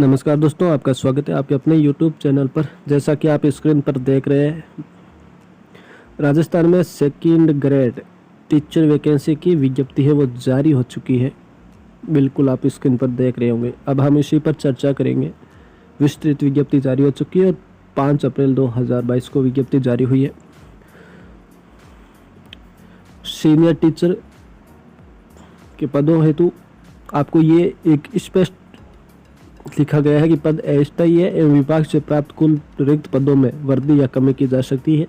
नमस्कार दोस्तों, आपका स्वागत है आपके अपने YouTube चैनल पर। जैसा कि आप स्क्रीन पर देख रहे हैं, राजस्थान में सेकंड ग्रेड टीचर वैकेंसी की विज्ञप्ति है वो जारी हो चुकी है। बिल्कुल आप स्क्रीन पर देख रहे होंगे। अब हम इसी पर चर्चा करेंगे। विस्तृत विज्ञप्ति जारी हो चुकी है और 5 अप्रैल 2022 को विज्ञप्ति जारी हुई है। सीनियर टीचर के पदों हेतु आपको ये एक स्पष्ट लिखा गया है कि पद अस्थायी है एवं विभाग से प्राप्त कुल रिक्त पदों में वृद्धि या कमी की जा सकती है।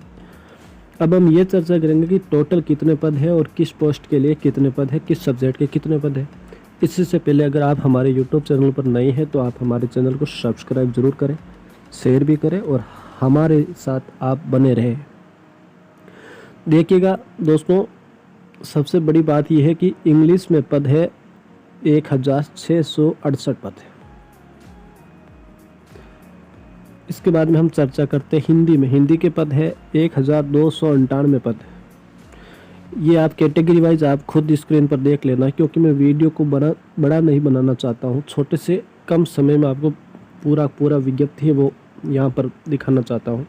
अब हम ये चर्चा करेंगे कि टोटल कितने पद है और किस पोस्ट के लिए कितने पद है, किस सब्जेक्ट के कितने पद है। इससे पहले अगर आप हमारे YouTube चैनल पर नए हैं तो आप हमारे चैनल को सब्सक्राइब जरूर करें, शेयर भी करें और हमारे साथ आप बने रहें। देखिएगा दोस्तों, सबसे बड़ी बात यह है कि इंग्लिश में पद है 1668 पद है। इसके बाद में हम चर्चा करते हैं हिंदी में। हिंदी के पद है 1298 पद। ये आप कैटेगरी वाइज आप खुद स्क्रीन पर देख लेना, क्योंकि मैं वीडियो को बड़ा नहीं बनाना चाहता हूँ। छोटे से कम समय में आपको पूरा विज्ञप्ति है वो यहाँ पर दिखाना चाहता हूँ।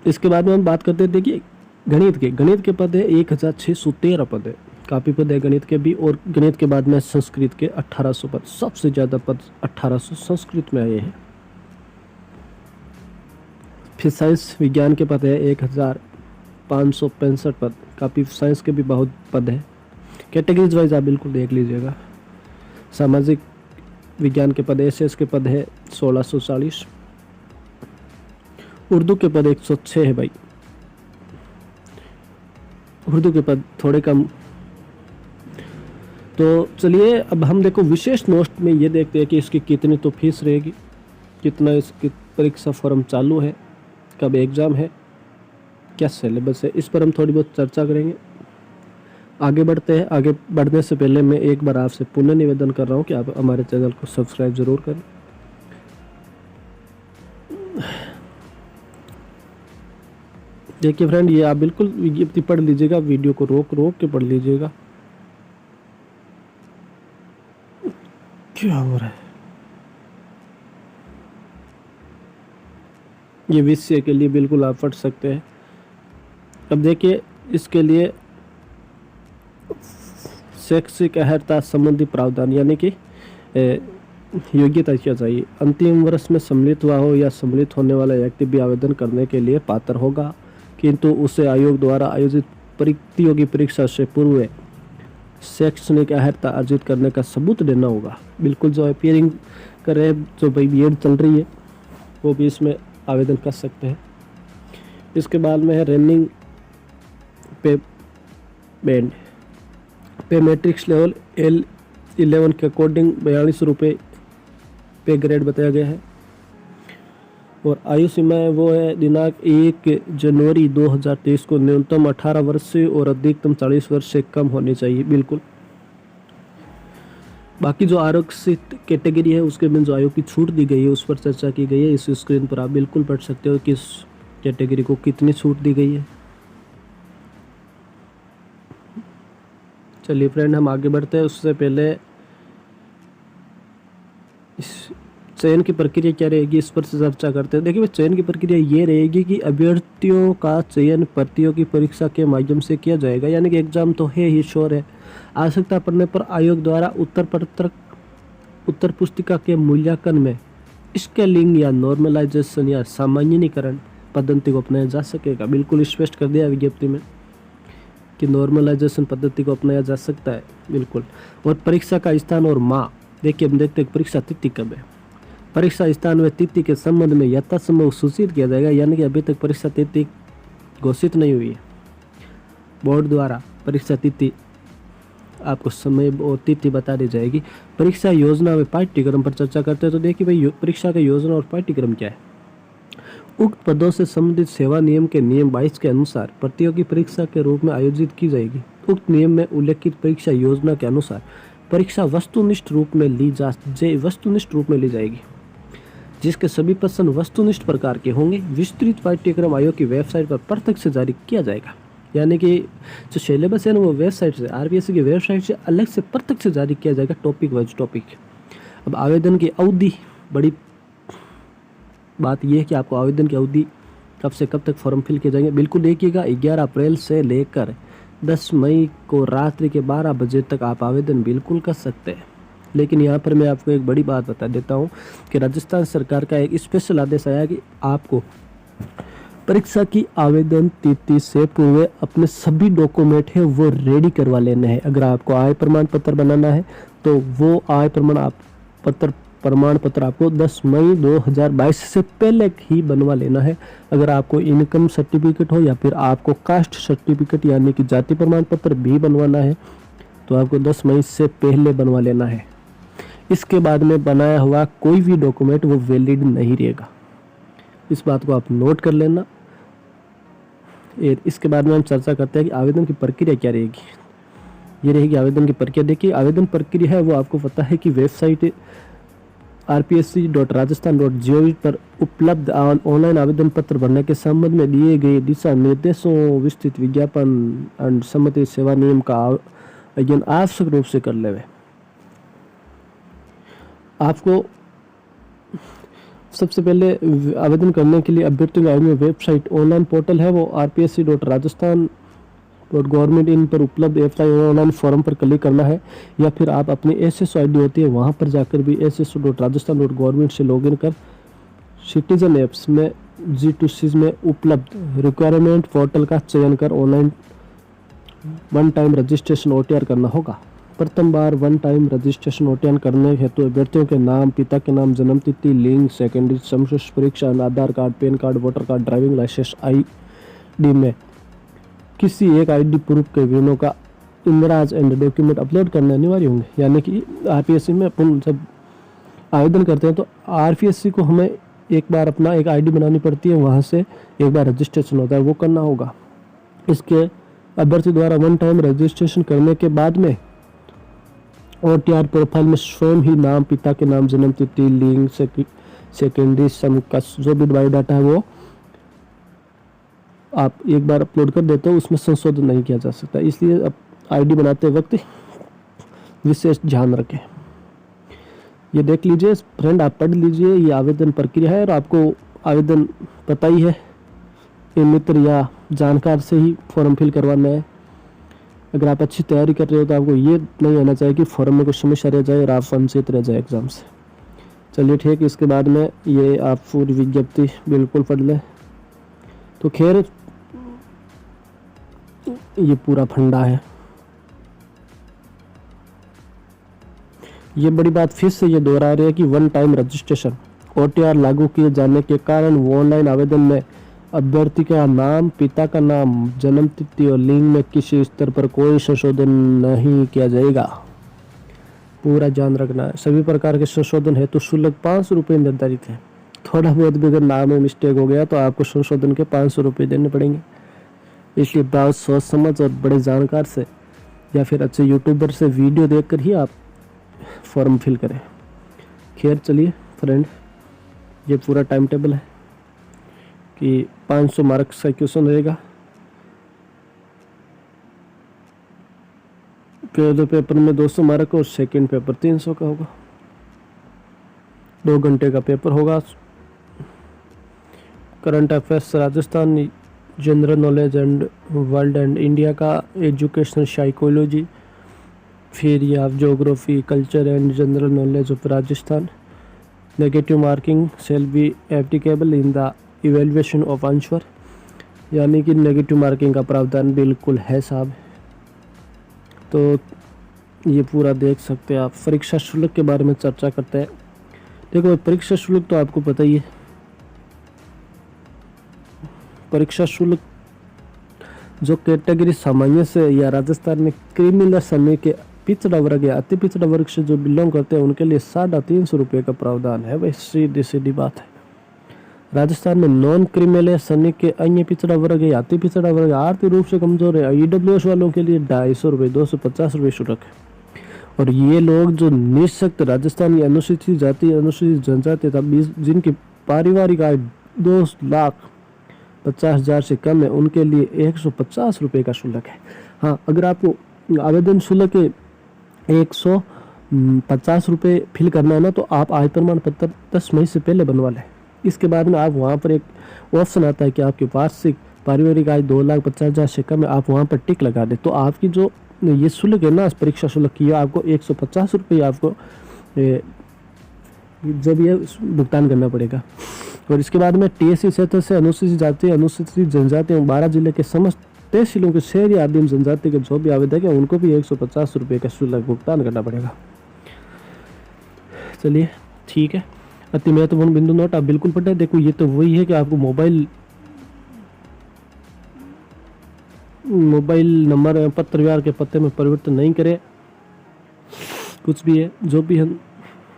इसके बाद में हम बात करते थे कि गणित के पद है 1613 पद है। काफ़ी पद है गणित के भी। और गणित के बाद में संस्कृत के 1800 पद। सबसे ज़्यादा पद 1800 संस्कृत में आए हैं। फिर साइंस विज्ञान के पद है 1565 पद। काफ़ी साइंस के भी बहुत पद है। कैटेगरीज वाइज आप बिल्कुल देख लीजिएगा। सामाजिक विज्ञान के पद एसएस के पद है 1640। उर्दू के पद 106 है भाई। उर्दू के पद थोड़े कम। तो चलिए अब हम देखो विशेष नोट में ये देखते हैं कि इसकी कितनी तो फीस रहेगी, कितना इसकी परीक्षा फॉर्म चालू है, कब एग्ज़ाम है, क्या सिलेबस है, इस पर हम थोड़ी बहुत चर्चा करेंगे। आगे बढ़ते हैं। आगे बढ़ने से पहले मैं एक बार आपसे पुनः निवेदन कर रहा हूँ कि आप हमारे चैनल को सब्सक्राइब जरूर करें। देखिए फ्रेंड, ये आप बिल्कुल विज्ञप्ति पढ़ लीजिएगा, वीडियो को रोक के पढ़ लीजिएगा। क्या हो रहा है? ये विषय के लिए बिल्कुल आप पढ़ सकते हैं। अब देखिए, इसके लिए शैक्षिक अर्हता संबंधी प्रावधान यानी कि योग्यता क्या चाहिए। अंतिम वर्ष में सम्मिलित हुआ हो या सम्मिलित होने वाला व्यक्ति भी आवेदन करने के लिए पात्र होगा, किंतु उसे आयोग द्वारा आयोजित प्रतियोगी परीक्षा से पूर्व शैक्षणिक अर्हता अर्जित करने का सबूत देना होगा। बिल्कुल जो अपीयरिंग कर रहे हैं, जो भाई बीएड चल रही है, वो भी इसमें आवेदन कर सकते हैं। इसके बाद में है रनिंग पे बैंड पे मैट्रिक्स लेवल L11 के अकॉर्डिंग 42 रुपये पे ग्रेड बताया गया है। और आयु सीमा है वो है दिनांक 1 जनवरी 2023 को न्यूनतम 18 वर्ष से और अधिकतम 40 वर्ष से कम होनी चाहिए। बिल्कुल बाकी जो आरक्षित कैटेगरी है उसके में जो आयोग की छूट दी गई है उस पर चर्चा की गई है। इस स्क्रीन पर आप बिल्कुल पढ़ सकते हो किस कैटेगरी को कितनी छूट दी गई है। चलिए फ्रेंड, हम आगे बढ़ते हैं। उससे पहले इस चयन की प्रक्रिया क्या रहेगी इस पर चर्चा करते हैं। देखिए, चयन की प्रक्रिया ये रहेगी कि अभ्यर्थियों का चयन प्रतियोगी परीक्षा के माध्यम से किया जाएगा। यानी कि एग्जाम तो है ही, श्योर है। आवश्यकता पड़ने पर आयोग द्वारा उत्तर पुस्तिका के मूल्यांकन में स्केलिंग या नॉर्मलाइजेशन या सामान्यीकरण पद्धति को अपनाया जा सकेगा। बिल्कुल स्पष्ट कर दिया विज्ञप्ति में कि नॉर्मलाइजेशन पद्धति को अपनाया जा सकता है। बिल्कुल। और परीक्षा का स्थान और माह, देखिए हम देखते हैं परीक्षा तिथि कब है। परीक्षा स्थान व तिथि के संबंध में यथासंभव सूचित किया जाएगा। यानी कि अभी तक परीक्षा तिथि घोषित नहीं हुई है। बोर्ड द्वारा परीक्षा तिथि आपको समय और तिथि बता दी जाएगी। परीक्षा योजना व पाठ्यक्रम पर चर्चा करते हैं। तो देखिए भाई, परीक्षा का योजना और पाठ्यक्रम क्या है। उक्त पदों से संबंधित सेवा नियम के नियम 22 के अनुसार प्रतियोगी परीक्षा के रूप में आयोजित की जाएगी। उक्त नियम में उल्लेखित परीक्षा योजना के अनुसार परीक्षा वस्तुनिष्ठ रूप में ली जाएगी, जिसके सभी प्रश्न वस्तुनिष्ठ प्रकार के होंगे। विस्तृत पाठ्यक्रम आयोग की वेबसाइट पर प्रत्यक्ष से जारी किया जाएगा। यानी कि जो सिलेबस है ना वो वेबसाइट से, आरबीएससी की वेबसाइट से अलग से प्रत्यक्ष से जारी किया जाएगा, टॉपिक वाइज टॉपिक। अब आवेदन की अवधि, बड़ी बात यह है कि आपको आवेदन की अवधि कब से कब तक फॉर्म फिल किए जाएंगे। बिल्कुल देखिएगा, 11 अप्रैल से लेकर 10 मई को रात्रि के 12 बजे तक आप आवेदन बिल्कुल कर सकते हैं। लेकिन यहाँ पर मैं आपको एक बड़ी बात बता देता हूँ कि राजस्थान सरकार का एक स्पेशल आदेश आया कि आपको परीक्षा की आवेदन तिथि से पूर्व अपने सभी डॉक्यूमेंट है वो रेडी करवा लेने हैं। अगर आपको आय प्रमाण पत्र बनाना है तो वो आय प्रमाण पत्र आपको 10 मई 2022 से पहले ही बनवा लेना है। अगर आपको इनकम सर्टिफिकेट हो या फिर आपको कास्ट सर्टिफिकेट यानी कि जाति प्रमाण पत्र भी बनवाना है तो आपको 10 मई से पहले बनवा लेना है। इसके बाद में बनाया हुआ कोई भी डॉक्यूमेंट वो वैलिड नहीं रहेगा, इस बात को आप नोट कर लेना। इसके बाद में हम चर्चा करते हैं कि आवेदन की प्रक्रिया क्या रहेगी। ये रहेगी आवेदन की प्रक्रिया। देखिए, आवेदन प्रक्रिया है वो आपको पता है कि वेबसाइट rpsc.rajasthan.gov पर उपलब्ध ऑनलाइन आवेदन पत्र भरने के संबंध में दिए गए दिशा निर्देशों, विस्तृत विज्ञापन एंड सम्मति सेवा नियम का अध्ययन आवश्यक रूप से कर लेवे। आपको सबसे पहले आवेदन करने के लिए अभ्यर्थियों के में वेबसाइट ऑनलाइन पोर्टल है वो rpsc.rajasthan.gov इन पर उपलब्ध ऑनलाइन फॉर्म पर क्लिक करना है, या फिर आप अपनी एसएसओ आईडी होती है वहां पर जाकर भी sso.rajasthan.gov से लॉगिन कर सिटीजन एप्स में G2C में उपलब्ध रिक्वायरमेंट पोर्टल का चयन कर online one time registration OTR करना होगा। प्रथम बार वन टाइम रजिस्ट्रेशन OTR करने हेतु अभ्यर्थियों के नाम, पिता के नाम, जन्म तिथि, लिंग, सेकेंडरी समकक्ष परीक्षा, Aadhaar card, PAN card, voter card, driving licence ID में किसी एक आईडी प्रूफ के विवरणों का इंद्राज एंड डॉक्यूमेंट अपलोड करने अनिवार्य होंगे। यानी कि आरपीएससी में अपन जब आवेदन करते हैं तो आरपीएससी को हमें एक बार अपना एक आईडी बनानी पड़ती है, वहाँ से एक बार रजिस्ट्रेशन होता है वो करना होगा। इसके अभ्यर्थी द्वारा वन टाइम रजिस्ट्रेशन करने के बाद में OTR प्रोफाइल में स्वयं ही नाम, पिता के नाम, जन्म तिथि, लिंग, सेकेंडरी समकक्ष जो भी बायोडाटा है वो आप एक बार अपलोड कर देते हो, उसमें संशोधन नहीं किया जा सकता। इसलिए अब आईडी बनाते वक्त विशेष ध्यान रखें। ये देख लीजिए फ्रेंड, आप पढ़ लीजिए, ये आवेदन प्रक्रिया है और आपको आवेदन पता ही है, मित्र या जानकार से ही फॉर्म फिल करवाना है। अगर आप अच्छी तैयारी कर रहे हो तो आपको ये नहीं होना चाहिए कि फॉर्म में कुछ समस्या रह जाए और आप वंचित रह जाए एग्जाम से। चलिए ठीक, इसके बाद में ये आप पूरी विज्ञप्ति बिल्कुल पढ़ लें। तो खैर ये पूरा फंडा है। ये बड़ी बात फिर से ये दोहरा रहे हैं कि वन टाइम रजिस्ट्रेशन OTR लागू किए जाने के कारण वो ऑनलाइन आवेदन में अभ्यर्थी का नाम, पिता का नाम, जन्म तिथि और लिंग में किसी स्तर पर कोई संशोधन नहीं किया जाएगा। पूरा ध्यान रखना है। सभी प्रकार के संशोधन हेतु शुल्क 500 रुपये निर्धारित है। थोड़ा बहुत भी अगर नाम में मिस्टेक हो गया तो आपको संशोधन के 500 रुपये देने पड़ेंगे। इसलिए बहुत सोच समझ और बड़े जानकार से या फिर अच्छे यूट्यूबर से वीडियो देखकर ही आप फॉर्म फिल करें। खैर चलिए फ्रेंड, ये पूरा टाइम टेबल है कि 500 मार्क्स का क्वेश्चन रहेगा। पहले पेपर में 200 मार्क और सेकंड पेपर 300 का होगा। 2 घंटे का पेपर होगा। Current affairs Rajasthan, general knowledge and world and India का, एजुकेशनल साइकोलॉजी, फिर ये आप geography, culture and general knowledge of Rajasthan. Negative marking shall be applicable in the evaluation of answer, यानी कि नेगेटिव मार्किंग का प्रावधान बिल्कुल है साहब। तो ये पूरा देख सकते हैं आप। परीक्षा शुल्क के बारे में चर्चा करते हैं। देखो परीक्षा शुल्क तो आपको पता ही है। परीक्षा शुल्क जो कैटेगरी सामान्य से या राजस्थान में क्रिमिनल समय के पिछड़ा वर्ग या अति पिछड़ा वर्ग से जो बिलोंग करते हैं उनके लिए 350 रुपये का प्रावधान है। वही सीधी सीधी बात है। राजस्थान में नॉन क्रिमिनल सैनिक के अन्य पिछड़ा वर्ग या अति पिछड़ा वर्ग, आर्थिक रूप से कमजोर है, EWS वालों के लिए 250 रुपये, 250 रुपये शुल्क है। और ये लोग जो निःशक्त राजस्थान की अनुसूचित जाति, अनुसूचित जनजाति तथा जिनकी पारिवारिक आय 2,50,000 से कम है उनके लिए 150 रुपये का शुल्क है। हाँ, अगर आपको आवेदन शुल्क 100 50 रुपये फिल करना है ना, तो आप आय प्रमाण पत्र 10 मई से पहले बनवा लें। इसके बाद में आप वहाँ पर एक ऑप्शन आता है कि आपकी वार्षिक पारिवारिक आय 2,50,000 से कम है, आप वहाँ पर टिक लगा दें। तो आपकी जो ये शुल्क है ना, परीक्षा शुल्क की, आपको 150 रुपये आपको जब ये भुगतान करना पड़ेगा। और इसके बाद में TSC क्षेत्र से अनुसूचित जाति, अनुसूचित जनजाति एवं 12 जिले के समस्त तहसीलों के शहरी आदिम जनजाति के जो भी आवेदक है उनको भी 150 रुपये का शुल्क भुगतान करना पड़ेगा। चलिए ठीक है। अति महत्वपूर्ण बिंदु नोट आप बिल्कुल पढ़ें। देखो ये तो वही है कि आपको मोबाइल नंबर पत्र व्यवहार के पते में परिवर्तन नहीं करें। कुछ भी है, जो भी हम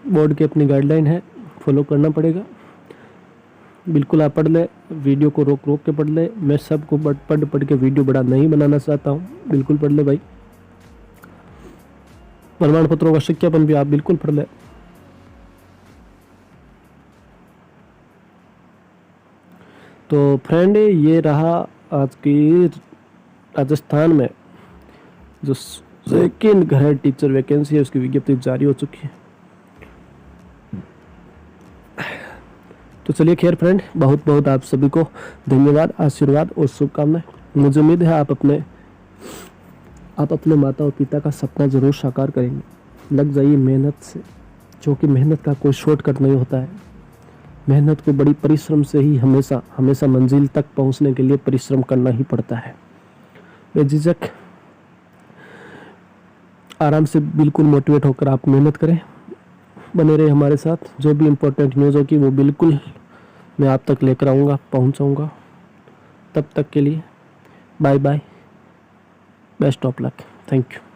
बोर्ड की अपनी गाइडलाइन है फॉलो करना पड़ेगा। बिल्कुल आप पढ़ ले, वीडियो को रोक के पढ़ ले। मैं सबको पढ़ के वीडियो बड़ा नहीं बनाना चाहता हूँ, बिल्कुल पढ़ ले भाई। प्रमाण पत्रों का सत्यापन भी आप बिल्कुल पढ़ ले। तो फ्रेंड ये रहा आज की राजस्थान में जो सेकेंड ग्रेड टीचर वैकेंसी है उसकी विज्ञप्ति जारी हो चुकी है। तो चलिए खैर फ्रेंड, बहुत बहुत आप सभी को धन्यवाद, आशीर्वाद और शुभकामनाएं। मुझे उम्मीद है आप अपने माता और पिता का सपना जरूर साकार करेंगे। लग जाइए मेहनत से, क्योंकि मेहनत का कोई शॉर्टकट नहीं होता है। मेहनत को बड़ी परिश्रम से ही हमेशा मंजिल तक पहुंचने के लिए परिश्रम करना ही पड़ता है। बेझिझक आराम से बिल्कुल मोटिवेट होकर आप मेहनत करें, बने रहे हमारे साथ। जो भी इम्पोर्टेंट न्यूज़ होगी वो बिल्कुल मैं आप तक लेकर आऊँगा, पहुँचाऊँगा। तब तक के लिए bye bye, best of luck, thank you.